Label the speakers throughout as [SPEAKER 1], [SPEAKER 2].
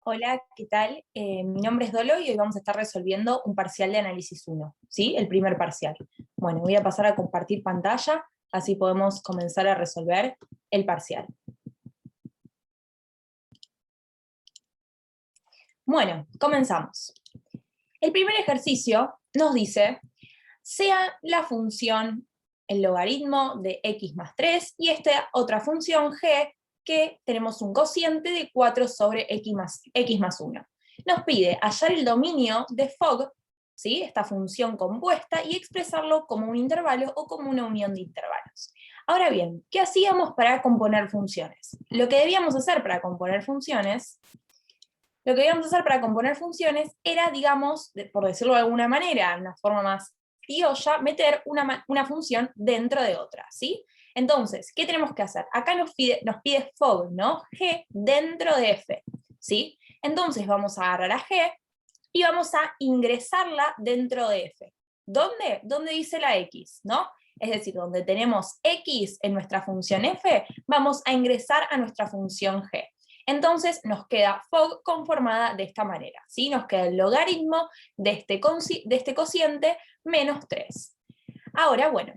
[SPEAKER 1] Hola, ¿qué tal? Mi nombre es Dolo y hoy vamos a estar resolviendo un parcial de análisis 1, ¿sí? El primer parcial. Bueno, voy a pasar a compartir pantalla, así podemos comenzar a resolver el parcial. Bueno, comenzamos. El primer ejercicio nos dice, sea la función el logaritmo de x más 3 y esta otra función g que tenemos un cociente de 4 sobre x más 1. Nos pide hallar el dominio de Fogg, ¿sí? Esta función compuesta, y expresarlo como un intervalo o como una unión de intervalos. Ahora bien, ¿qué hacíamos para componer funciones? Lo que debíamos hacer para componer funciones era, digamos, por decirlo de alguna manera, una forma más criolla, meter una función dentro de otra, ¿sí? Entonces, ¿qué tenemos que hacer? Acá nos pide Fogg, ¿no? G dentro de F, ¿sí? Entonces vamos a agarrar a G y vamos a ingresarla dentro de F. ¿Dónde? Donde dice la X, ¿no? Es decir, donde tenemos X en nuestra función F, vamos a ingresar a nuestra función G. Entonces nos queda Fogg conformada de esta manera, ¿sí? Nos queda el logaritmo de este cociente menos 3. Ahora, bueno,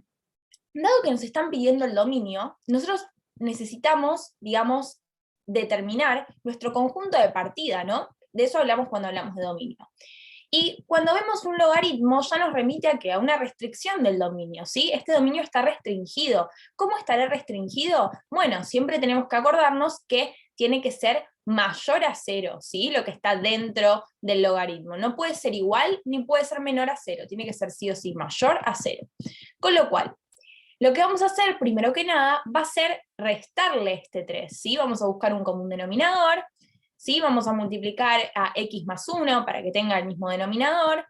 [SPEAKER 1] dado que nos están pidiendo el dominio, nosotros necesitamos, digamos, determinar nuestro conjunto de partida, ¿no? De eso hablamos cuando hablamos de dominio. Y cuando vemos un logaritmo ya nos remite a, ¿qué? A una restricción del dominio, ¿sí? Este dominio está restringido. ¿Cómo estará restringido? Bueno, siempre tenemos que acordarnos que tiene que ser mayor a 0, ¿sí? Lo que está dentro del logaritmo. No puede ser igual ni puede ser menor a 0, tiene que ser sí o sí mayor a 0. Con lo cual, lo que vamos a hacer, primero que nada, va a ser restarle este 3, ¿sí? Vamos a buscar un común denominador, ¿sí? Vamos a multiplicar a x más 1 para que tenga el mismo denominador,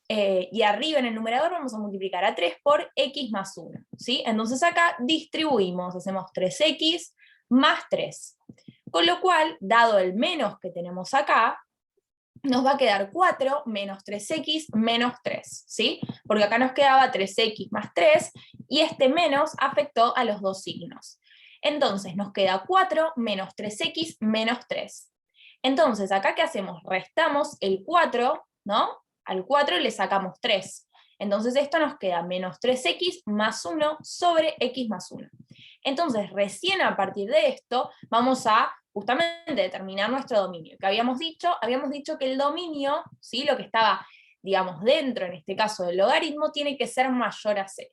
[SPEAKER 1] y arriba en el numerador vamos a multiplicar a 3 por x más 1, ¿sí? Entonces acá distribuimos, hacemos 3x más 3. Con lo cual, dado el menos que tenemos acá, nos va a quedar 4 menos 3x menos 3, ¿sí? Porque acá nos quedaba 3x más 3, y este menos afectó a los dos signos. Entonces nos queda 4 menos 3x menos 3. Entonces, acá ¿qué hacemos? Restamos el 4, ¿no? Al 4 le sacamos 3. Entonces esto nos queda menos 3x más 1 sobre x más 1. Entonces, recién a partir de esto, vamos a justamente determinar nuestro dominio. ¿Qué habíamos dicho? Habíamos dicho que el dominio, ¿sí? Lo que estaba, digamos, dentro, en este caso, del logaritmo, tiene que ser mayor a 0.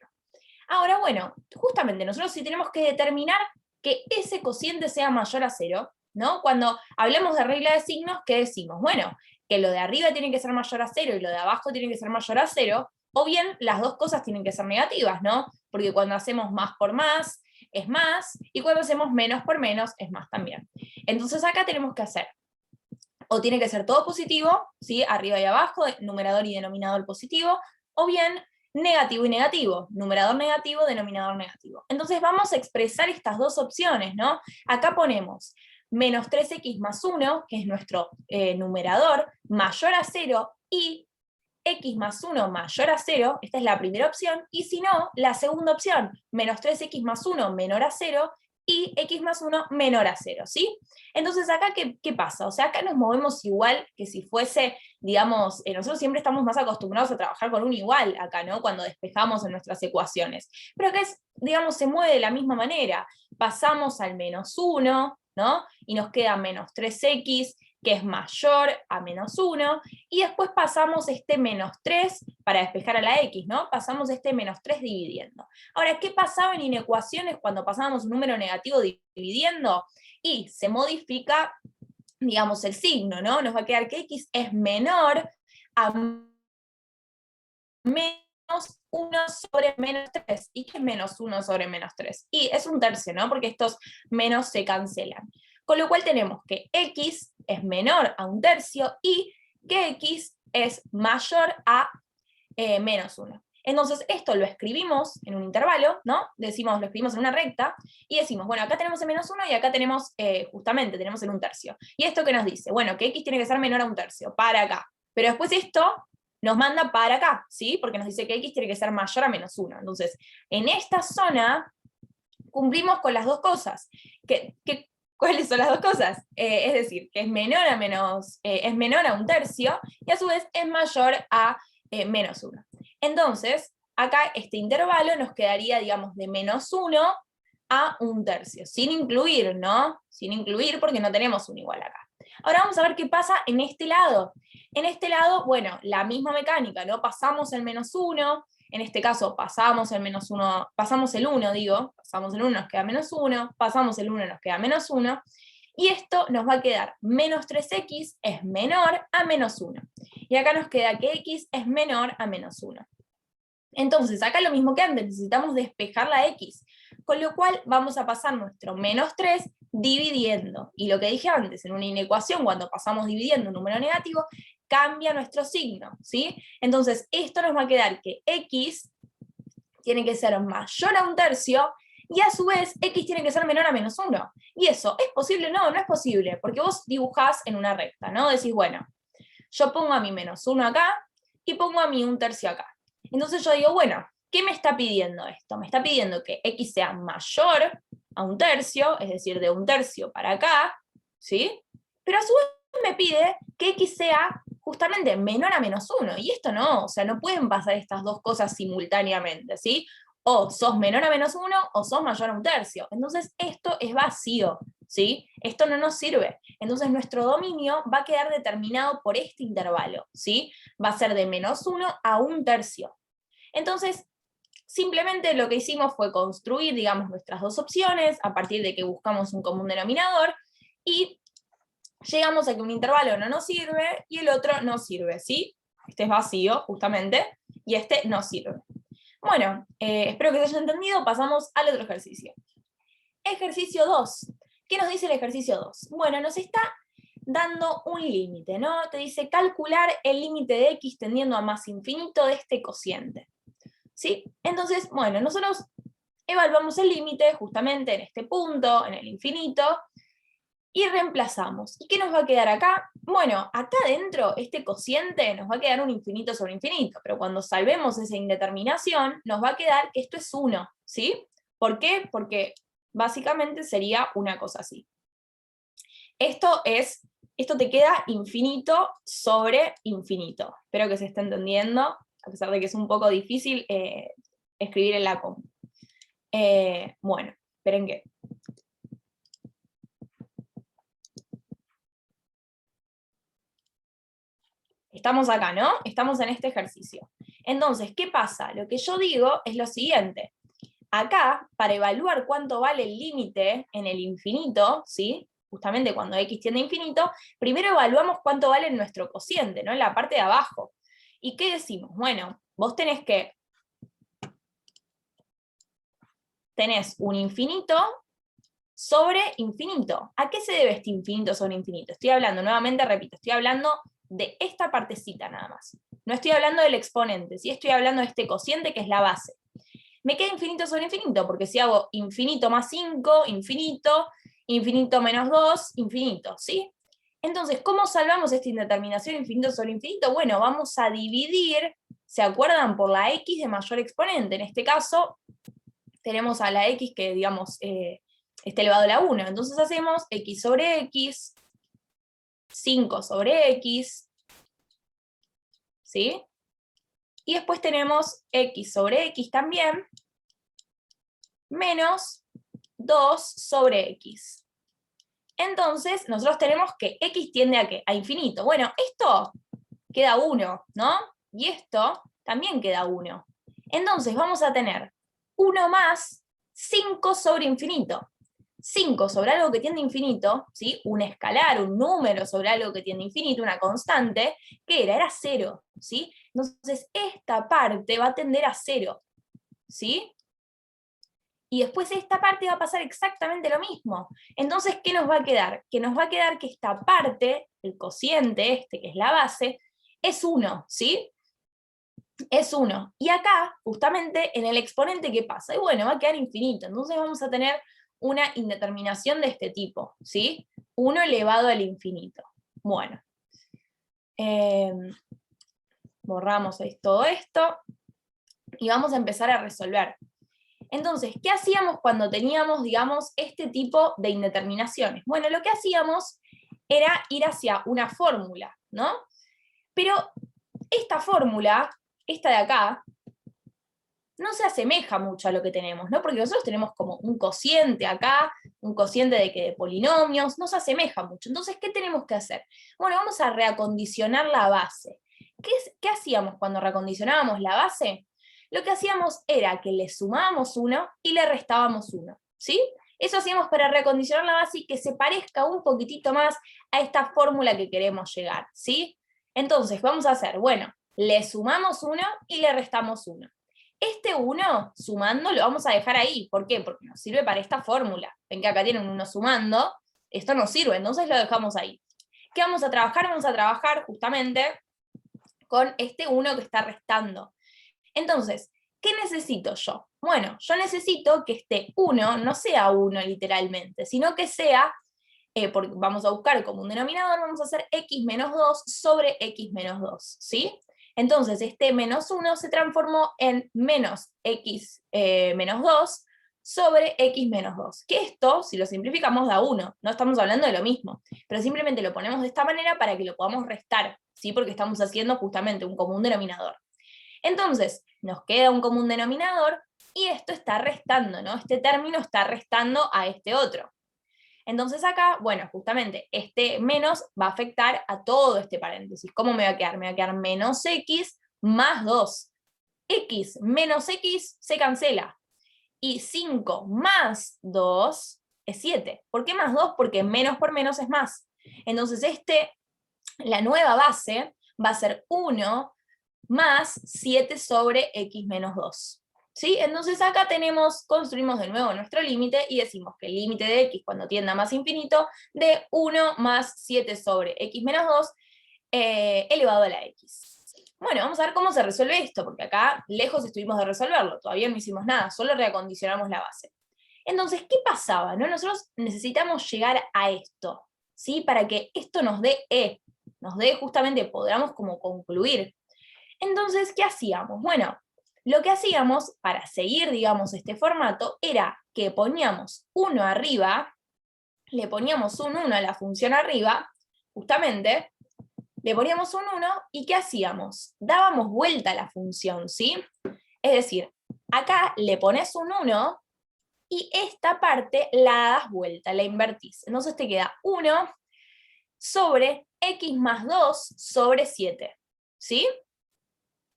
[SPEAKER 1] Ahora, bueno, justamente nosotros sí tenemos que determinar que ese cociente sea mayor a 0, ¿no? Cuando hablamos de regla de signos, ¿qué decimos? Bueno, que lo de arriba tiene que ser mayor a 0 y lo de abajo tiene que ser mayor a 0, o bien las dos cosas tienen que ser negativas, ¿no? Porque cuando hacemos más por más, es más, y cuando hacemos menos por menos, es más también. Entonces acá tenemos que hacer, o tiene que ser todo positivo, ¿sí? Arriba y abajo, numerador y denominador positivo, o bien negativo y negativo, numerador negativo, denominador negativo. Entonces vamos a expresar estas dos opciones, ¿no? Acá ponemos menos 3x más 1, que es nuestro numerador, mayor a 0, y x más 1 mayor a 0, esta es la primera opción, y si no, la segunda opción, menos 3x más 1 menor a 0, y x más 1 menor a 0, ¿sí? Entonces acá, ¿qué pasa? O sea, acá nos movemos igual que si fuese, digamos, nosotros siempre estamos más acostumbrados a trabajar con un igual acá, ¿no? Cuando despejamos en nuestras ecuaciones. Pero acá es, digamos, se mueve de la misma manera. Pasamos al menos 1, ¿no? Y nos queda menos 3x, que es mayor a menos 1, y después pasamos este menos 3 para despejar a la x, ¿no? Pasamos este menos 3 dividiendo. Ahora, ¿qué pasaba en inecuaciones cuando pasábamos un número negativo dividiendo? Y se modifica, digamos, el signo, ¿no? Nos va a quedar que x es menor a menos 1 sobre menos 3. ¿Y qué es menos 1 sobre menos 3? Y es un tercio, ¿no? Porque estos menos se cancelan. Con lo cual tenemos que x es menor a un tercio y que x es mayor a menos 1. Entonces esto lo escribimos en un intervalo, ¿no? Lo escribimos en una recta, y decimos, bueno, acá tenemos el menos 1 y acá tenemos, justamente, tenemos en un tercio. ¿Y esto qué nos dice? Bueno, que x tiene que ser menor a un tercio, para acá. Pero después esto nos manda para acá, ¿sí? Porque nos dice que x tiene que ser mayor a menos 1. Entonces, en esta zona cumplimos con las dos cosas. Que ¿Cuáles son las dos cosas? Es decir, que es menor a un tercio, y a su vez es mayor a menos 1. Entonces, acá este intervalo nos quedaría, digamos, de menos 1 a un tercio, sin incluir, ¿no? Sin incluir porque no tenemos un igual acá. Ahora vamos a ver qué pasa en este lado. En este lado, bueno, la misma mecánica, ¿no? Pasamos el menos 1, en este caso pasamos el menos 1, pasamos el 1, digo, pasamos el 1, nos queda menos 1, pasamos el 1, nos queda menos 1, y esto nos va a quedar menos 3x es menor a menos 1. Y acá nos queda que x es menor a menos 1. Entonces, acá lo mismo que antes, necesitamos despejar la x, con lo cual vamos a pasar nuestro menos 3 dividiendo. Y lo que dije antes, en una inecuación, cuando pasamos dividiendo un número negativo, cambia nuestro signo, ¿sí? Entonces, esto nos va a quedar que x tiene que ser mayor a un tercio, y a su vez, x tiene que ser menor a menos 1. ¿Y eso es posible? No, no es posible, porque vos dibujás en una recta, ¿no? Decís, bueno, yo pongo a mi menos 1 acá, y pongo a mi un tercio acá. Entonces yo digo, bueno, ¿qué me está pidiendo esto? Me está pidiendo que x sea mayor a un tercio, es decir, de un tercio para acá, ¿sí? Pero a su vez me pide que x sea justamente menor a menos 1, y esto no, o sea, no pueden pasar estas dos cosas simultáneamente, ¿sí? O sos menor a menos 1 o sos mayor a un tercio. Entonces esto es vacío, ¿sí? Esto no nos sirve. Entonces nuestro dominio va a quedar determinado por este intervalo, ¿sí? Va a ser de menos 1 a un tercio. Entonces, simplemente lo que hicimos fue construir, digamos, nuestras dos opciones a partir de que buscamos un común denominador, y llegamos a que un intervalo no nos sirve y el otro no sirve, ¿sí? Este es vacío, justamente, y este no sirve. Bueno, espero que se haya entendido, pasamos al otro ejercicio. Ejercicio 2. ¿Qué nos dice el ejercicio 2? Bueno, nos está dando un límite, ¿no? Te dice calcular el límite de x tendiendo a más infinito de este cociente, ¿sí? Entonces, bueno, nosotros evaluamos el límite justamente en este punto, en el infinito, y reemplazamos. ¿Y qué nos va a quedar acá? Bueno, acá adentro este cociente nos va a quedar un infinito sobre infinito, pero cuando salvemos esa indeterminación, nos va a quedar que esto es 1, ¿sí? ¿Por qué? Porque básicamente sería una cosa así. Esto te queda infinito sobre infinito. Espero que se esté entendiendo, a pesar de que es un poco difícil escribir en la compu. Bueno, esperen que... Estamos acá, ¿no? Estamos en este ejercicio. Entonces, ¿qué pasa? Lo que yo digo es lo siguiente. Acá, para evaluar cuánto vale el límite en el infinito, ¿sí? Justamente cuando x tiende a infinito, primero evaluamos cuánto vale nuestro cociente, ¿no? En la parte de abajo. ¿Y qué decimos? Bueno, vos tenés un infinito sobre infinito. ¿A qué se debe este infinito sobre infinito? Estoy hablando, nuevamente repito, estoy hablando de esta partecita nada más. No estoy hablando del exponente, ¿sí? Estoy hablando de este cociente que es la base. Me queda infinito sobre infinito, porque si hago infinito más 5, infinito, infinito menos 2, infinito, ¿sí? Entonces, ¿cómo salvamos esta indeterminación infinito sobre infinito? Bueno, vamos a dividir, ¿se acuerdan? Por la x de mayor exponente. En este caso, tenemos a la x que, digamos, está elevado a la 1. Entonces hacemos x sobre x, 5 sobre x, ¿sí? Y después tenemos x sobre x también, menos 2 sobre x. Entonces, nosotros tenemos que x tiende a ¿qué? A infinito. Bueno, esto queda 1, ¿no? Y esto también queda 1. Entonces vamos a tener 1 más 5 sobre infinito. 5 sobre algo que tiende a infinito, ¿sí? Un escalar, un número sobre algo que tiende a infinito, una constante, ¿qué era? Era 0, ¿sí? Entonces esta parte va a tender a 0, ¿sí? Y después esta parte va a pasar exactamente lo mismo. Entonces, ¿qué nos va a quedar? Que nos va a quedar que esta parte, el cociente este, que es la base, es 1, ¿sí? Es 1. Y acá, justamente, en el exponente, ¿qué pasa? Y bueno, va a quedar infinito. Entonces vamos a tener una indeterminación de este tipo, ¿sí? 1 elevado al infinito. Bueno. Borramos todo esto. Y vamos a empezar a resolver. Entonces, ¿qué hacíamos cuando teníamos, digamos, este tipo de indeterminaciones? Bueno, lo que hacíamos era ir hacia una fórmula, ¿no? Pero esta fórmula, esta de acá, no se asemeja mucho a lo que tenemos, ¿no? Porque nosotros tenemos como un cociente acá, un cociente de polinomios, no se asemeja mucho. Entonces, ¿qué tenemos que hacer? Bueno, vamos a reacondicionar la base. ¿Qué hacíamos cuando reacondicionábamos la base? Lo que hacíamos era que le sumábamos 1 y le restábamos 1, ¿sí? Eso hacíamos para reacondicionar la base y que se parezca un poquitito más a esta fórmula que queremos llegar, ¿sí? Entonces, vamos a hacer, bueno, le sumamos 1 y le restamos 1. Este 1, sumando, lo vamos a dejar ahí. ¿Por qué? Porque nos sirve para esta fórmula. Ven que acá tienen un 1 sumando, esto nos sirve, entonces lo dejamos ahí. ¿Qué vamos a trabajar? Vamos a trabajar justamente con este 1 que está restando. Entonces, ¿qué necesito yo? Bueno, yo necesito que este 1 no sea 1 literalmente, sino que sea, porque vamos a buscar como un denominador, vamos a hacer x menos 2 sobre x menos 2, ¿sí? Entonces, este menos 1 se transformó en menos x menos 2 sobre x menos 2. Que esto, si lo simplificamos, da 1. No estamos hablando de lo mismo, pero simplemente lo ponemos de esta manera para que lo podamos restar, ¿sí? Porque estamos haciendo justamente un común denominador. Entonces, nos queda un común denominador y esto está restando, ¿no? Este término está restando a este otro. Entonces acá, bueno, justamente este menos va a afectar a todo este paréntesis. ¿Cómo me va a quedar? Me va a quedar menos x más 2. X menos x se cancela. Y 5 más 2 es 7. ¿Por qué más 2? Porque menos por menos es más. Entonces la nueva base va a ser 1 más 7 sobre x menos 2. ¿Sí? Entonces acá construimos de nuevo nuestro límite y decimos que el límite de x cuando tienda a más infinito de 1 más 7 sobre x menos 2 elevado a la x. Bueno, vamos a ver cómo se resuelve esto, porque acá lejos estuvimos de resolverlo, todavía no hicimos nada, solo reacondicionamos la base. Entonces, ¿qué pasaba? ¿No? Nosotros necesitamos llegar a esto, ¿sí? Para que esto nos dé e, nos dé justamente, podamos como concluir. Entonces, ¿qué hacíamos? Bueno, lo que hacíamos para seguir, digamos, este formato era que poníamos 1 arriba, le poníamos un 1 a la función arriba, justamente, le poníamos un 1 y ¿qué hacíamos? Dábamos vuelta a la función, ¿sí? Es decir, acá le pones un 1 y esta parte la das vuelta, la invertís. Entonces te queda 1 sobre x más 2 sobre 7, ¿sí?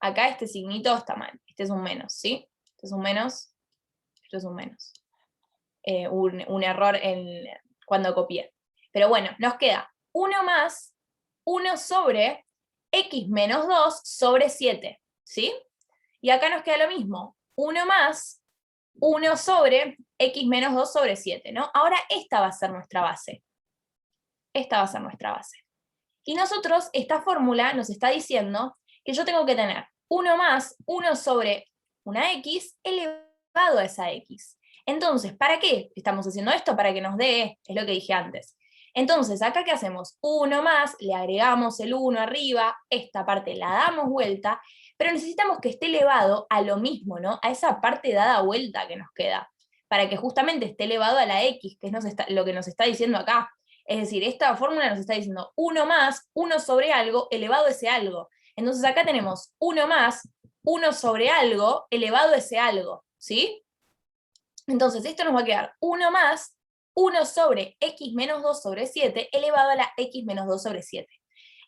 [SPEAKER 1] Acá este signito está mal, este es un menos, ¿sí? Este es un menos, esto es un menos. Un error cuando copié. Pero bueno, nos queda 1 más 1 sobre x menos 2 sobre 7, ¿sí? Y acá nos queda lo mismo, 1 más 1 sobre x menos 2 sobre 7, ¿no? Ahora esta va a ser nuestra base. Esta va a ser nuestra base. Y nosotros, esta fórmula nos está diciendo que yo tengo que tener 1 más 1 sobre una x elevado a esa x. Entonces, ¿para qué estamos haciendo esto? Para que nos dé, es lo que dije antes. Entonces, acá ¿qué hacemos? 1 más, le agregamos el 1 arriba, esta parte la damos vuelta, pero necesitamos que esté elevado a lo mismo, ¿no? A esa parte dada vuelta que nos queda, para que justamente esté elevado a la x, que es lo que nos está diciendo acá. Es decir, esta fórmula nos está diciendo 1 más 1 sobre algo elevado a ese algo. Entonces acá tenemos 1 más 1 sobre algo elevado a ese algo, ¿sí? Entonces esto nos va a quedar 1 más 1 sobre x menos 2 sobre 7 elevado a la x menos 2 sobre 7.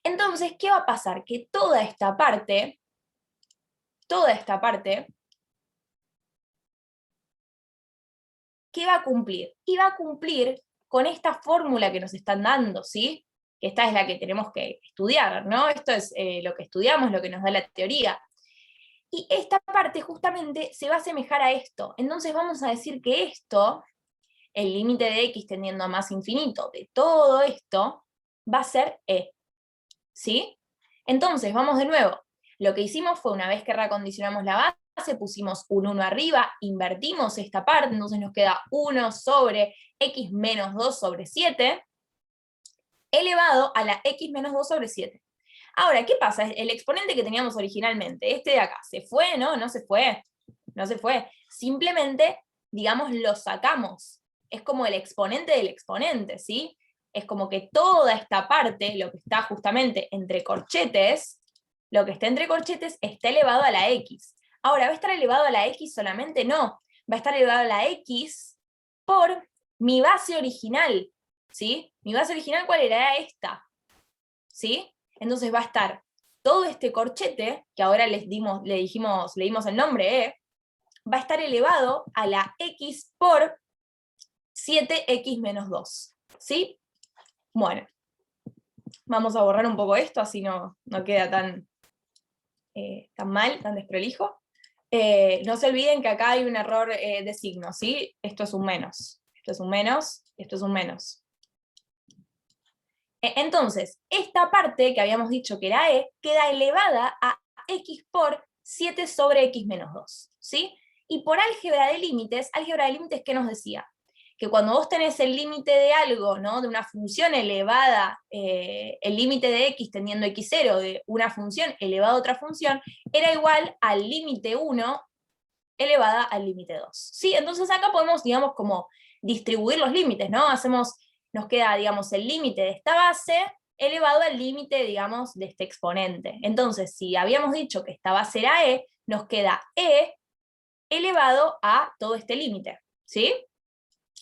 [SPEAKER 1] Entonces, ¿qué va a pasar? Que toda esta parte, ¿qué va a cumplir? Y va a cumplir con esta fórmula que nos están dando, ¿sí? Que esta es la que tenemos que estudiar, ¿no? Esto es lo que estudiamos, lo que nos da la teoría. Y esta parte justamente se va a asemejar a esto. Entonces vamos a decir que esto, el límite de x tendiendo a más infinito de todo esto, va a ser e, ¿sí? Entonces, vamos de nuevo. Lo que hicimos fue, una vez que reacondicionamos la base, pusimos un 1 arriba, invertimos esta parte, entonces nos queda 1 sobre x menos 2 sobre 7, elevado a la x menos 2 sobre 7. Ahora, ¿qué pasa? El exponente que teníamos originalmente, este de acá, ¿se fue, no? ¿No se fue? no se fue. Simplemente, digamos, lo sacamos. Es como el exponente del exponente, ¿sí? Es como que toda esta parte, lo que está justamente entre corchetes, lo que está entre corchetes está elevado a la x. Ahora, ¿va a estar elevado a la x solamente? No. Va a estar elevado a la x por mi base original, ¿sí? Mi base original, ¿cuál era? Era esta, ¿sí? Entonces va a estar todo este corchete, que ahora le dimos el nombre E, va a estar elevado a la x por 7x menos 2, ¿sí? Bueno, vamos a borrar un poco esto, así no queda tan mal, tan desprolijo. No se olviden que acá hay un error de signo, ¿sí? Esto es un menos, esto es un menos, esto es un menos. Entonces, esta parte que habíamos dicho que era E, queda elevada a x por 7 sobre x menos 2, ¿sí? Y por álgebra de límites, ¿qué nos decía? Que cuando vos tenés el límite de algo, ¿no? De una función elevada, el límite de x teniendo x0 de una función elevada a otra función, era igual al límite 1 elevada al límite 2, ¿sí? Entonces acá podemos, digamos, como distribuir los límites, ¿no? Nos queda, digamos, el límite de esta base elevado al límite, digamos, de este exponente. Entonces, si habíamos dicho que esta base era E, nos queda E elevado a todo este límite, ¿sí?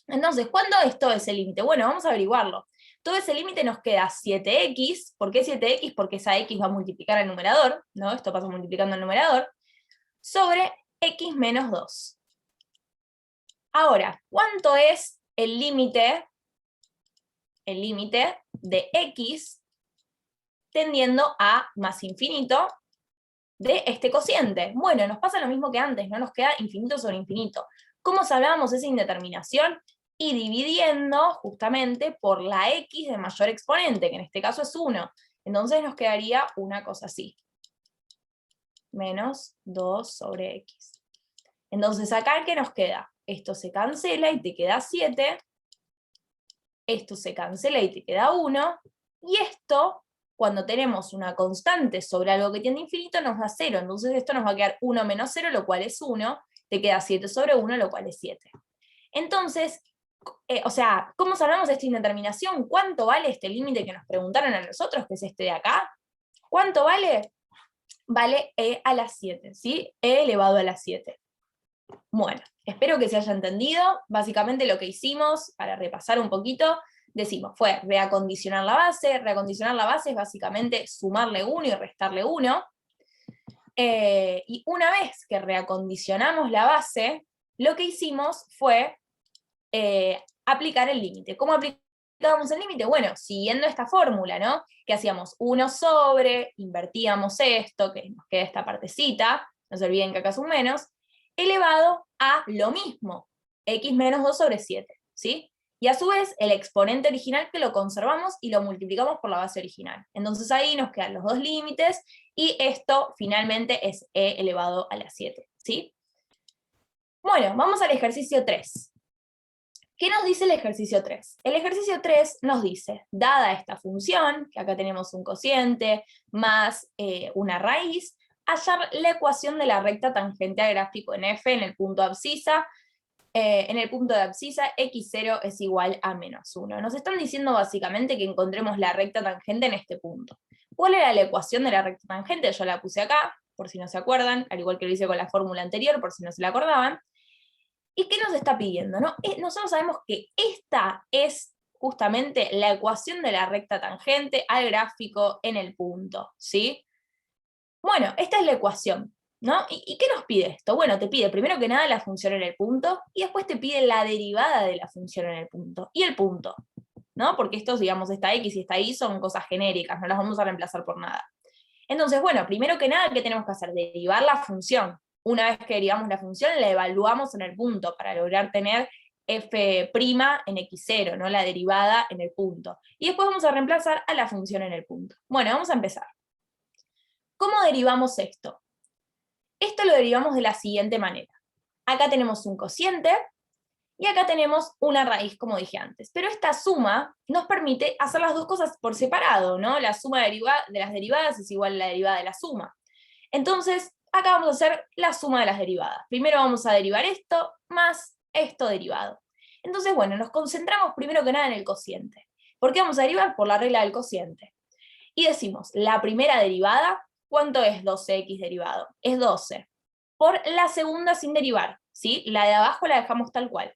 [SPEAKER 1] Entonces, ¿cuándo es todo ese límite? Bueno, vamos a averiguarlo. Todo ese límite nos queda 7x. ¿Por qué 7x? Porque esa x va a multiplicar el numerador, ¿no? Esto pasa multiplicando el numerador, sobre x menos 2. Ahora, ¿cuánto es el límite de x tendiendo a más infinito de este cociente? Bueno, nos pasa lo mismo que antes, no nos queda infinito sobre infinito. ¿Cómo salvábamos esa indeterminación? Y dividiendo justamente por la x de mayor exponente, que en este caso es 1. Entonces nos quedaría una cosa así. Menos 2 sobre x. Entonces acá, ¿qué nos queda? Esto se cancela y te queda 7. Esto se cancela y te queda 1. Y esto, cuando tenemos una constante sobre algo que tiende a infinito, nos da 0. Entonces esto nos va a quedar 1 menos 0, lo cual es 1. Te queda 7 sobre 1, lo cual es 7. Entonces, ¿cómo salvamos esta indeterminación? ¿Cuánto vale este límite que nos preguntaron a nosotros, que es este de acá? ¿Cuánto vale? Vale e a la 7, ¿sí? E elevado a la 7. Bueno, espero que se haya entendido. Básicamente lo que hicimos, para repasar un poquito, fue reacondicionar la base. Reacondicionar la base es básicamente sumarle 1 y restarle 1. Y una vez que reacondicionamos la base, lo que hicimos fue aplicar el límite. ¿Cómo aplicábamos el límite? Bueno, siguiendo esta fórmula, ¿no? Que hacíamos 1 sobre, invertíamos esto, que nos queda esta partecita, no se olviden que acá es un menos, elevado a lo mismo, x menos 2 sobre 7, ¿sí? Y a su vez, el exponente original que lo conservamos y lo multiplicamos por la base original. Entonces ahí nos quedan los dos límites, y esto finalmente es e elevado a la 7, ¿sí? Bueno, vamos al ejercicio 3. ¿Qué nos dice el ejercicio 3? El ejercicio 3 nos dice, dada esta función, que acá tenemos un cociente más una raíz, hallar la ecuación de la recta tangente al gráfico en F en el punto de abscisa. En el punto de abscisa, x0 es igual a menos 1. Nos están diciendo básicamente que encontremos la recta tangente en este punto. ¿Cuál era la ecuación de la recta tangente? Yo la puse acá, por si no se acuerdan, al igual que lo hice con la fórmula anterior, por si no se la acordaban. ¿Y qué nos está pidiendo? ¿No? Nosotros sabemos que esta es justamente la ecuación de la recta tangente al gráfico en el punto, ¿sí? Bueno, esta es la ecuación, ¿no? ¿Y qué nos pide esto? Bueno, te pide primero que nada la función en el punto, y después te pide la derivada de la función en el punto, y el punto, ¿no? Porque estos, digamos, esta x y esta y son cosas genéricas, no las vamos a reemplazar por nada. Entonces, bueno, primero que nada, ¿qué tenemos que hacer? Derivar la función. Una vez que derivamos la función, la evaluamos en el punto para lograr tener f' en x0, ¿no? La derivada en el punto. Y después vamos a reemplazar a la función en el punto. Bueno, vamos a empezar. ¿Cómo derivamos esto? Esto lo derivamos de la siguiente manera. Acá tenemos un cociente, y acá tenemos una raíz, como dije antes. Pero esta suma nos permite hacer las dos cosas por separado, ¿no? La suma de las derivadas es igual a la derivada de la suma. Entonces, acá vamos a hacer la suma de las derivadas. Primero vamos a derivar esto más esto derivado. Entonces, bueno, nos concentramos primero que nada en el cociente. ¿Por qué vamos a derivar? Por la regla del cociente. Y decimos, la primera derivada, ¿cuánto es 12x derivado? Es 12. Por la segunda sin derivar, ¿sí? La de abajo la dejamos tal cual.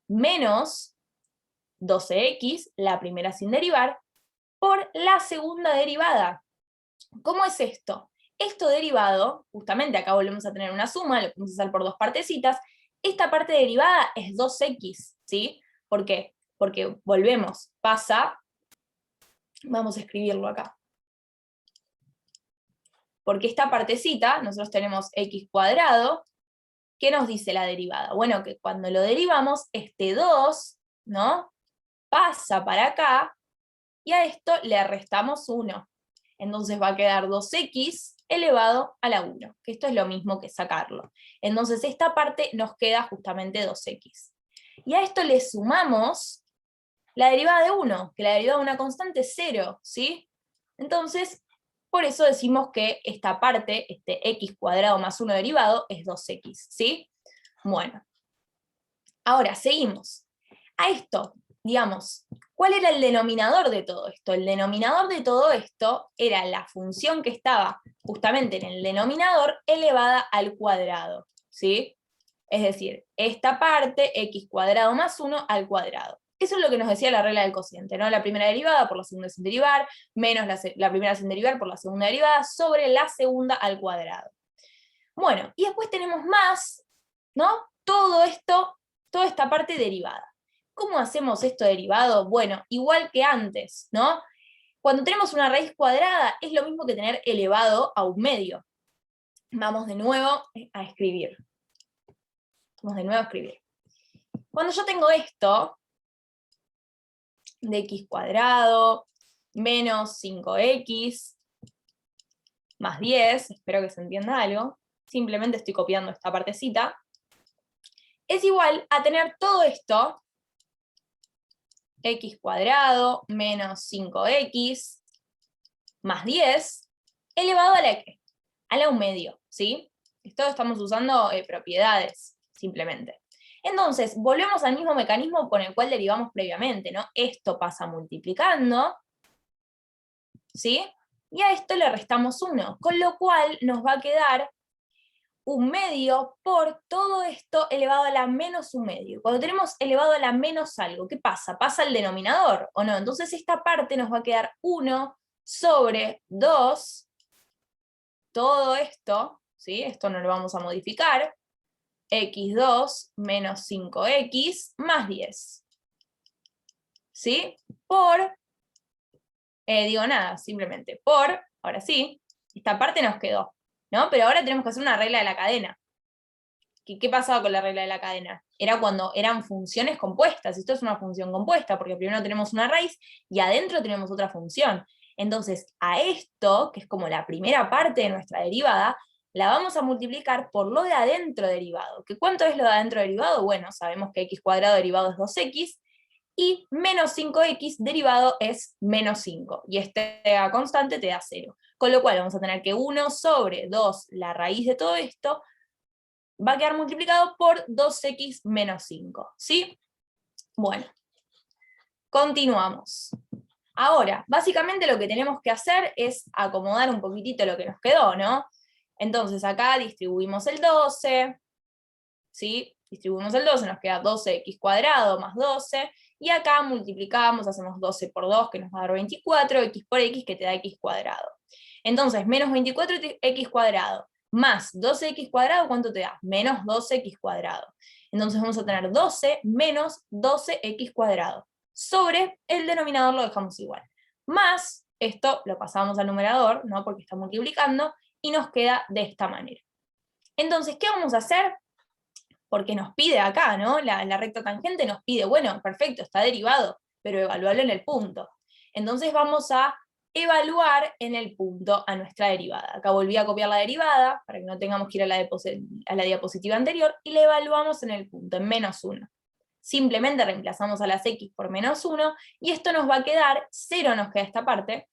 [SPEAKER 1] Menos 12x, la primera sin derivar, por la segunda derivada. ¿Cómo es esto? Esto derivado, justamente acá volvemos a tener una suma, lo podemos hacer por dos partecitas, esta parte derivada es 2x, ¿sí? ¿Por qué? Porque volvemos, pasa, vamos a escribirlo acá. Porque esta partecita, nosotros tenemos x cuadrado, ¿qué nos dice la derivada? Bueno, que cuando lo derivamos, este 2, ¿no? Pasa para acá, y a esto le restamos 1. Entonces va a quedar 2x elevado a la 1, que esto es lo mismo que sacarlo. Entonces esta parte nos queda justamente 2x. Y a esto le sumamos la derivada de 1, que la derivada de una constante es 0, ¿sí? Entonces, por eso decimos que esta parte, este x cuadrado más 1 derivado, es 2x, ¿sí? Bueno, ahora seguimos. A esto, digamos, ¿cuál era el denominador de todo esto? El denominador de todo esto era la función que estaba justamente en el denominador elevada al cuadrado, ¿sí? Es decir, esta parte, x cuadrado más 1 al cuadrado. Eso es lo que nos decía la regla del cociente, ¿no? La primera derivada por la segunda sin derivar, menos la primera sin derivar por la segunda derivada, sobre la segunda al cuadrado. Bueno, y después tenemos más, ¿no? Todo esto, toda esta parte derivada. ¿Cómo hacemos esto derivado? Bueno, igual que antes, ¿no? Cuando tenemos una raíz cuadrada, es lo mismo que tener elevado a un medio. Vamos de nuevo a escribir. Vamos de nuevo a escribir. Cuando yo tengo esto, de x cuadrado, menos 5x, más 10, espero que se entienda algo, simplemente estoy copiando esta partecita, es igual a tener todo esto, x cuadrado menos 5x más 10, elevado a la ¿qué? A la un medio, ¿sí? Esto estamos usando propiedades, simplemente. Entonces, volvemos al mismo mecanismo con el cual derivamos previamente, ¿no? Esto pasa multiplicando, ¿sí? Y a esto le restamos 1, con lo cual nos va a quedar un medio por todo esto elevado a la menos un medio. Cuando tenemos elevado a la menos algo, ¿qué pasa? Pasa al denominador, ¿o no? Entonces esta parte nos va a quedar 1 sobre 2, todo esto, ¿sí? Esto no lo vamos a modificar, x2 menos 5x más 10. ¿Sí? Por, digo nada, simplemente por, ahora sí, esta parte nos quedó, ¿no? Pero ahora tenemos que hacer una regla de la cadena. ¿Qué pasaba con la regla de la cadena? Era cuando eran funciones compuestas. Esto es una función compuesta, porque primero tenemos una raíz y adentro tenemos otra función. Entonces, a esto, que es como la primera parte de nuestra derivada, la vamos a multiplicar por lo de adentro derivado. ¿Que cuánto es lo de adentro derivado? Bueno, sabemos que x cuadrado derivado es 2x, y menos 5x derivado es menos 5. Y esta constante te da 0. Con lo cual vamos a tener que 1 sobre 2, la raíz de todo esto, va a quedar multiplicado por 2x menos 5, ¿sí? Bueno, continuamos. Ahora, básicamente lo que tenemos que hacer es acomodar un poquitito lo que nos quedó, ¿no? Entonces acá distribuimos el 12, ¿sí? Distribuimos el 12, nos queda 12x cuadrado más 12, y acá multiplicamos, hacemos 12 por 2, que nos va a dar 24, x por x, que te da x cuadrado. Entonces, menos 24x cuadrado, más 12x cuadrado, ¿cuánto te da? Menos 12x cuadrado. Entonces vamos a tener 12 menos 12x cuadrado. Sobre el denominador lo dejamos igual. Más, esto lo pasamos al numerador, ¿no? Porque está multiplicando, y nos queda de esta manera. Entonces, ¿qué vamos a hacer? Porque nos pide acá, ¿no? La recta tangente nos pide, bueno, perfecto, está derivado, pero evaluarlo en el punto. Entonces vamos a evaluar en el punto a nuestra derivada. Acá volví a copiar la derivada, para que no tengamos que ir a la diapositiva anterior, y la evaluamos en el punto, en menos 1. Simplemente reemplazamos a las x por menos 1, y esto nos va a quedar, 0 nos queda esta parte,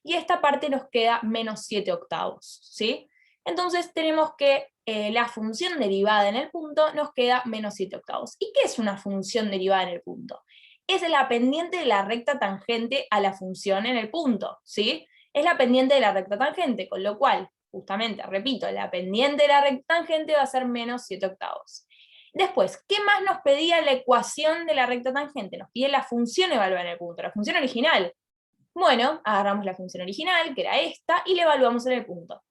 [SPEAKER 1] y esta parte nos queda menos 7 octavos, ¿sí? Entonces tenemos que la función derivada en el punto nos queda menos 7/8. ¿Y qué es una función derivada en el punto? Es la pendiente de la recta tangente a la función en el punto, ¿sí? Es la pendiente de la recta tangente, con lo cual, justamente, repito, la pendiente de la recta tangente va a ser menos 7/8. Después, ¿qué más nos pedía la ecuación de la recta tangente? Nos pide la función evaluada en el punto, la función original. Bueno, agarramos la función original, que era esta, y la evaluamos en el punto.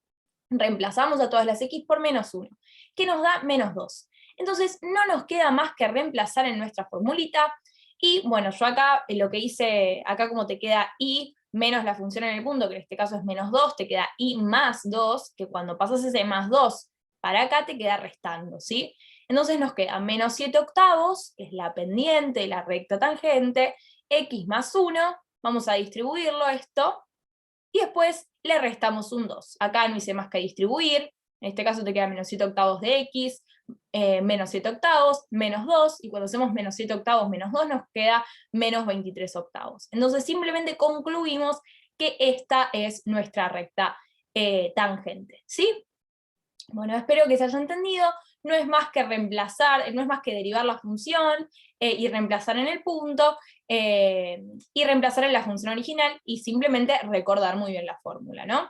[SPEAKER 1] Reemplazamos a todas las x por menos 1, que nos da menos 2. Entonces no nos queda más que reemplazar en nuestra formulita, y bueno, yo acá lo que hice, acá como te queda y menos la función en el punto, que en este caso es menos 2, te queda y más 2, que cuando pasas ese más 2 para acá te queda restando, ¿sí? Entonces nos queda menos 7/8, que es la pendiente, la recta tangente, x más 1, vamos a distribuirlo esto, y después le restamos un 2. Acá no hice más que distribuir, en este caso te queda menos 7/8 de x, menos 7/8, menos 2, y cuando hacemos menos 7/8 menos 2 nos queda menos 23/8. Entonces simplemente concluimos que esta es nuestra recta tangente, ¿sí? Bueno, espero que se haya entendido, no es más que reemplazar, no es más que derivar la función y reemplazar en el punto, y reemplazar en la función original, y simplemente recordar muy bien la fórmula, ¿no?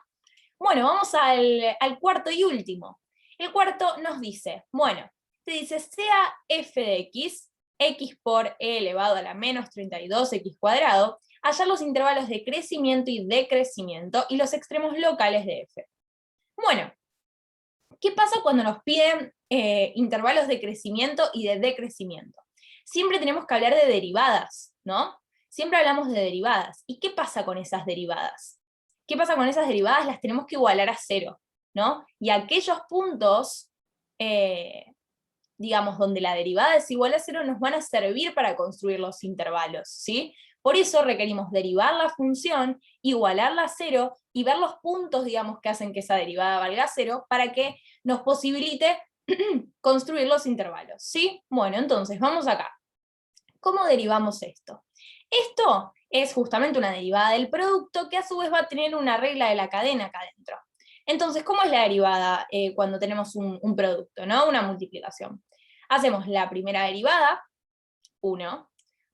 [SPEAKER 1] Bueno, vamos al cuarto y último. El cuarto nos dice, bueno, te dice, sea f de x por e elevado a la menos 32x cuadrado, hallar los intervalos de crecimiento y decrecimiento y los extremos locales de f. Bueno, ¿qué pasa cuando nos piden intervalos de crecimiento y de decrecimiento? Siempre tenemos que hablar de derivadas, ¿no? Siempre hablamos de derivadas. ¿Y qué pasa con esas derivadas? ¿Qué pasa con esas derivadas? Las tenemos que igualar a 0, ¿no? Y aquellos puntos, digamos, donde la derivada es igual a 0, nos van a servir para construir los intervalos, ¿sí? Por eso requerimos derivar la función, igualarla a 0, y ver los puntos, digamos, que hacen que esa derivada valga 0, para que nos posibilite construir los intervalos, ¿sí? Bueno, entonces, vamos acá. ¿Cómo derivamos esto? Esto es justamente una derivada del producto, que a su vez va a tener una regla de la cadena acá adentro. Entonces, ¿cómo es la derivada cuando tenemos un producto, ¿no? Una multiplicación. Hacemos la primera derivada, 1,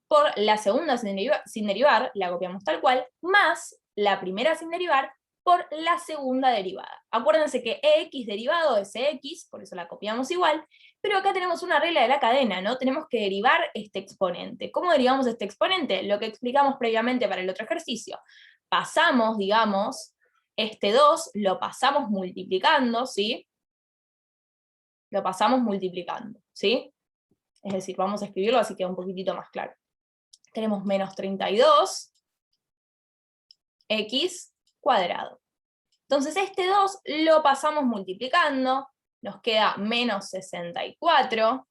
[SPEAKER 1] por la segunda sin derivar, la copiamos tal cual, más la primera sin derivar por la segunda derivada. Acuérdense que EX derivado es EX, por eso la copiamos igual, pero acá tenemos una regla de la cadena, ¿no? Tenemos que derivar este exponente. ¿Cómo derivamos este exponente? Lo que explicamos previamente para el otro ejercicio. Pasamos, digamos, este 2, lo pasamos multiplicando, ¿sí? Lo pasamos multiplicando, ¿sí? Es decir, vamos a escribirlo así queda un poquitito más claro. Tenemos menos 32 x cuadrado. Entonces este 2 lo pasamos multiplicando, nos queda menos 64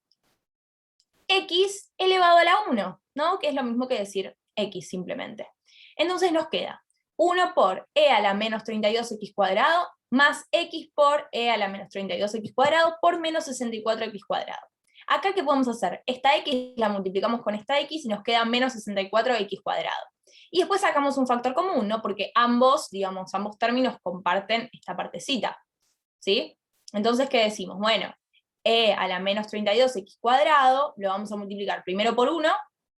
[SPEAKER 1] x elevado a la 1, ¿no? Que es lo mismo que decir x simplemente. Entonces nos queda 1 por e a la menos 32x cuadrado más x por e a la menos 32x cuadrado por menos 64x cuadrado. Acá, ¿qué podemos hacer? Esta x la multiplicamos con esta x y nos queda menos 64x cuadrado. Y después sacamos un factor común, ¿no? Porque ambos, digamos, ambos términos comparten esta partecita, ¿sí? Entonces, ¿qué decimos? Bueno, e a la menos 32x cuadrado lo vamos a multiplicar primero por 1,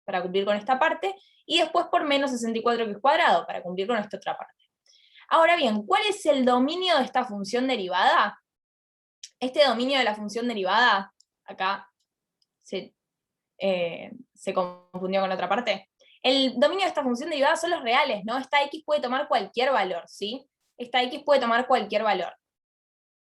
[SPEAKER 1] para cumplir con esta parte, y después por menos 64x cuadrado, para cumplir con esta otra parte. Ahora bien, ¿cuál es el dominio de esta función derivada? Este dominio de la función derivada, acá se confundió con la otra parte. El dominio de esta función derivada son los reales, ¿no? Esta x puede tomar cualquier valor, ¿sí? Esta x puede tomar cualquier valor.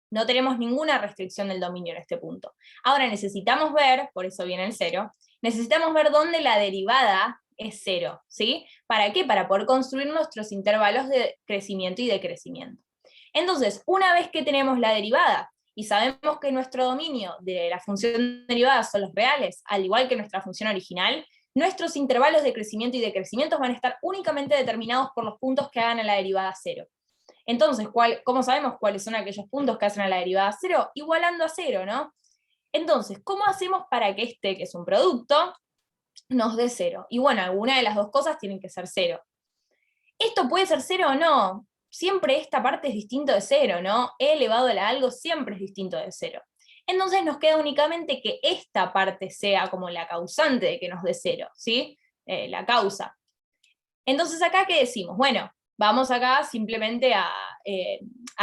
[SPEAKER 1] No tenemos ninguna restricción del dominio en este punto. Ahora necesitamos ver, por eso viene el 0, necesitamos ver dónde la derivada es 0, ¿sí? ¿Para qué? Para poder construir nuestros intervalos de crecimiento y decrecimiento. Entonces, una vez que tenemos la derivada, y sabemos que nuestro dominio de la función derivada son los reales, al igual que nuestra función original, nuestros intervalos de crecimiento y decrecimiento van a estar únicamente determinados por los puntos que hagan a la derivada 0. Entonces, ¿cómo sabemos cuáles son aquellos puntos que hacen a la derivada 0? Igualando a 0, ¿no? Entonces, ¿cómo hacemos para que este, que es un producto, nos dé 0? Y bueno, alguna de las dos cosas tienen que ser 0. ¿Esto puede ser 0 o no? siempre esta parte es distinto de 0, ¿no? E elevado a la algo siempre es distinto de 0. Entonces nos queda únicamente que esta parte sea como la causante de que nos dé 0, ¿sí? La causa. Entonces acá, ¿qué decimos? Bueno, vamos acá simplemente a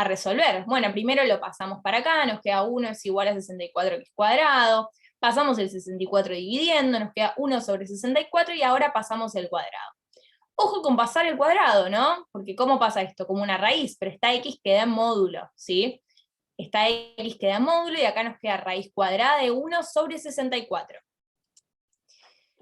[SPEAKER 1] resolver. Bueno, primero lo pasamos para acá, nos queda 1 es igual a 64x cuadrado, pasamos el 64 dividiendo, nos queda 1 sobre 64 y ahora pasamos el cuadrado. Ojo con pasar el cuadrado, ¿no? Porque ¿cómo pasa esto? Como una raíz, pero esta x queda en módulo, ¿sí? Esta x queda en módulo y acá nos queda raíz cuadrada de 1 sobre 64.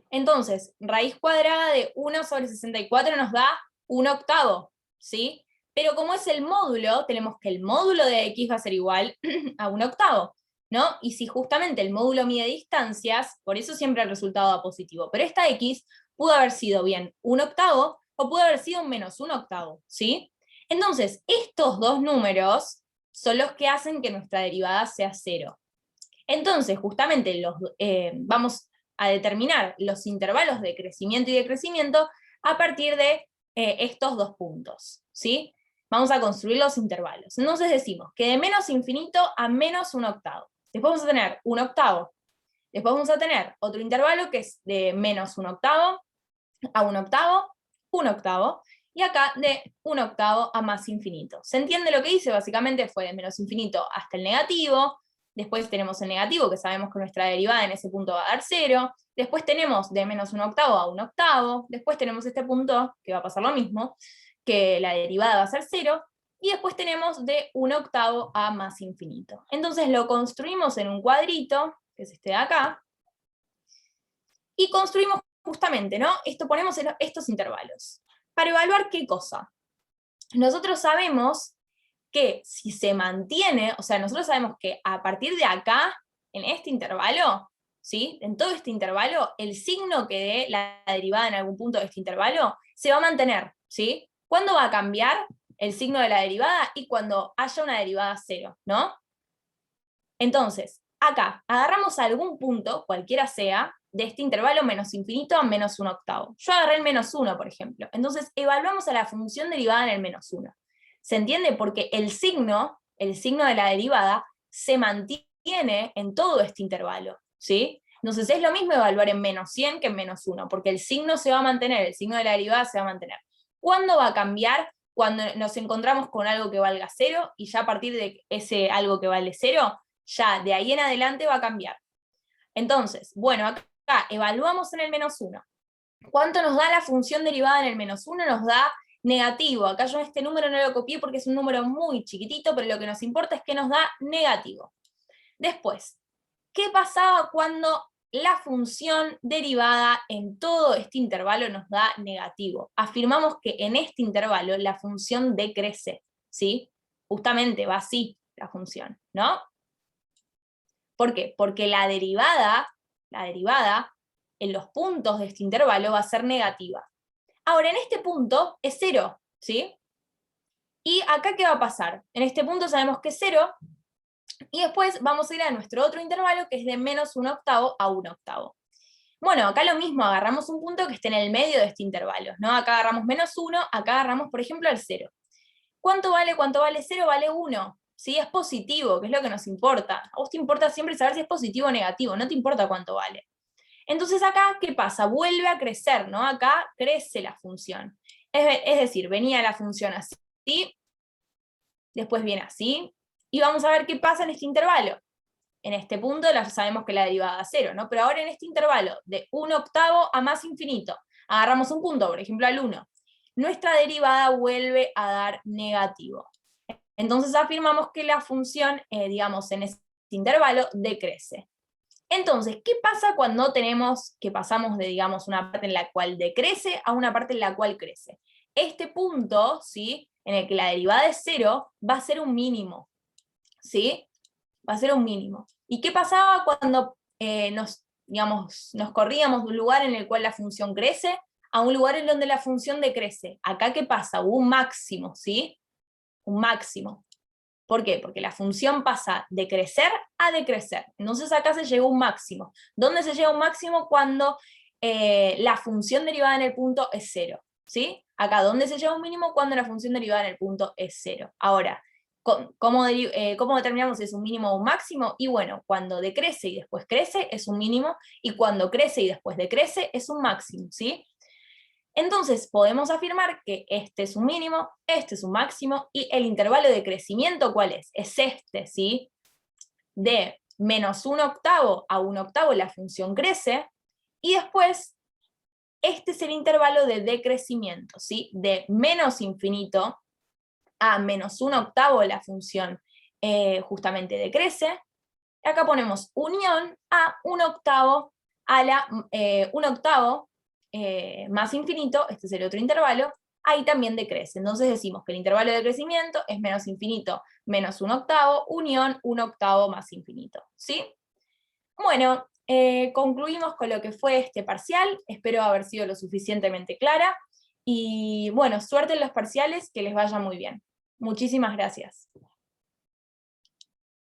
[SPEAKER 1] Entonces, raíz cuadrada de 1 sobre 64 nos da 1/8, ¿sí? Pero como es el módulo, tenemos que el módulo de x va a ser igual a 1/8, ¿no? Y si justamente el módulo mide distancias, por eso siempre el resultado da positivo. Pero esta x pudo haber sido bien 1/8 o pudo haber sido menos 1/8, ¿sí? Entonces, estos dos números son los que hacen que nuestra derivada sea 0. Entonces, justamente vamos a determinar los intervalos de crecimiento y decrecimiento a partir de estos dos puntos, ¿sí? Vamos a construir los intervalos. Entonces decimos que de menos infinito a menos 1/8. Después vamos a tener 1/8. Después vamos a tener otro intervalo que es de menos 1/8 a 1/8, 1/8, y acá de 1/8 a más infinito. ¿Se entiende lo que hice? Básicamente fue de menos infinito hasta el negativo. Después tenemos el negativo, que sabemos que nuestra derivada en ese punto va a dar 0, después tenemos de menos 1/8 a 1/8, después tenemos este punto, que va a pasar lo mismo, que la derivada va a ser 0, y después tenemos de 1/8 a más infinito. Entonces lo construimos en un cuadrito, que es este de acá, y construimos justamente, ¿no? Ponemos estos intervalos. ¿Para evaluar qué cosa? Nosotros sabemos que si se mantiene, o sea, nosotros sabemos que a partir de acá, en este intervalo, ¿sí? En todo este intervalo, el signo que dé la derivada en algún punto de este intervalo se va a mantener, ¿sí? ¿Cuándo va a cambiar el signo de la derivada? Y cuando haya una derivada 0, ¿no? Entonces, acá, agarramos algún punto, cualquiera sea, de este intervalo menos infinito a menos 1/8. Yo agarré el menos 1, por ejemplo. Entonces, evaluamos a la función derivada en el menos 1. ¿Se entiende? Porque el signo de la derivada, se mantiene en todo este intervalo, ¿sí? Entonces es lo mismo evaluar en menos 100 que en menos 1, porque el signo se va a mantener, el signo de la derivada se va a mantener. ¿Cuándo va a cambiar? Cuando nos encontramos con algo que valga 0, y ya a partir de ese algo que vale 0, ya de ahí en adelante va a cambiar. Entonces, bueno, acá evaluamos en el menos 1. ¿Cuánto nos da la función derivada en el menos 1? Nos da negativo. Acá yo este número no lo copié porque es un número muy chiquitito, pero lo que nos importa es que nos da negativo. Después, ¿qué pasaba cuando la función derivada en todo este intervalo nos da negativo? Afirmamos que en este intervalo la función decrece, ¿sí? Justamente va así la función, ¿no? ¿Por qué? Porque la derivada en los puntos de este intervalo va a ser negativa. Ahora, en este punto es 0, ¿sí? ¿Y acá qué va a pasar? En este punto sabemos que es 0, y después vamos a ir a nuestro otro intervalo, que es de menos 1/8 a 1/8. Bueno, acá lo mismo, agarramos un punto que esté en el medio de este intervalo, ¿no? Acá agarramos menos 1, acá agarramos, por ejemplo, el 0. ¿Cuánto vale 0? Vale 1. ¿Sí? Es positivo, que es lo que nos importa. A vos te importa siempre saber si es positivo o negativo, no te importa cuánto vale. Entonces acá, ¿qué pasa? Vuelve a crecer, ¿no? Acá crece la función. Es decir, venía la función así, después viene así, y vamos a ver qué pasa en este intervalo. En este punto sabemos que la derivada es 0, ¿no? Pero ahora en este intervalo de 1/8 a más infinito, agarramos un punto, por ejemplo al 1, nuestra derivada vuelve a dar negativo. Entonces afirmamos que la función, digamos, en este intervalo decrece. Entonces, ¿qué pasa cuando pasamos de, digamos, una parte en la cual decrece a una parte en la cual crece? Este punto, ¿sí?, en el que la derivada es 0, va a ser un mínimo, ¿sí? Va a ser un mínimo. ¿Y qué pasaba cuando nos corríamos de un lugar en el cual la función crece a un lugar en donde la función decrece? Acá, ¿qué pasa? Hubo un máximo, ¿sí? Un máximo. ¿Por qué? Porque la función pasa de crecer a decrecer. Entonces acá se llegó a un máximo. ¿Dónde se llega a un máximo? Cuando la función derivada en el punto es 0. ¿sí? Acá, ¿dónde se lleva un mínimo? Cuando la función derivada en el punto es 0. Ahora, ¿cómo determinamos si es un mínimo o un máximo? Y bueno, cuando decrece y después crece es un mínimo, y cuando crece y después decrece es un máximo, ¿sí? Entonces podemos afirmar que este es un mínimo, este es un máximo, y el intervalo de crecimiento, ¿cuál es? Es este, ¿sí? De menos 1/8 a 1/8 la función crece, y después este es el intervalo de decrecimiento, ¿sí? De menos infinito a menos 1/8 la función justamente decrece. Acá ponemos unión a 1/8 a la 1/8 más infinito, este es el otro intervalo, ahí también decrece. Entonces decimos que el intervalo de crecimiento es menos infinito menos 1/8, unión 1/8 más infinito, ¿sí? Bueno, concluimos con lo que fue este parcial, espero haber sido lo suficientemente clara, y bueno, suerte en los parciales, que les vaya muy bien. Muchísimas gracias.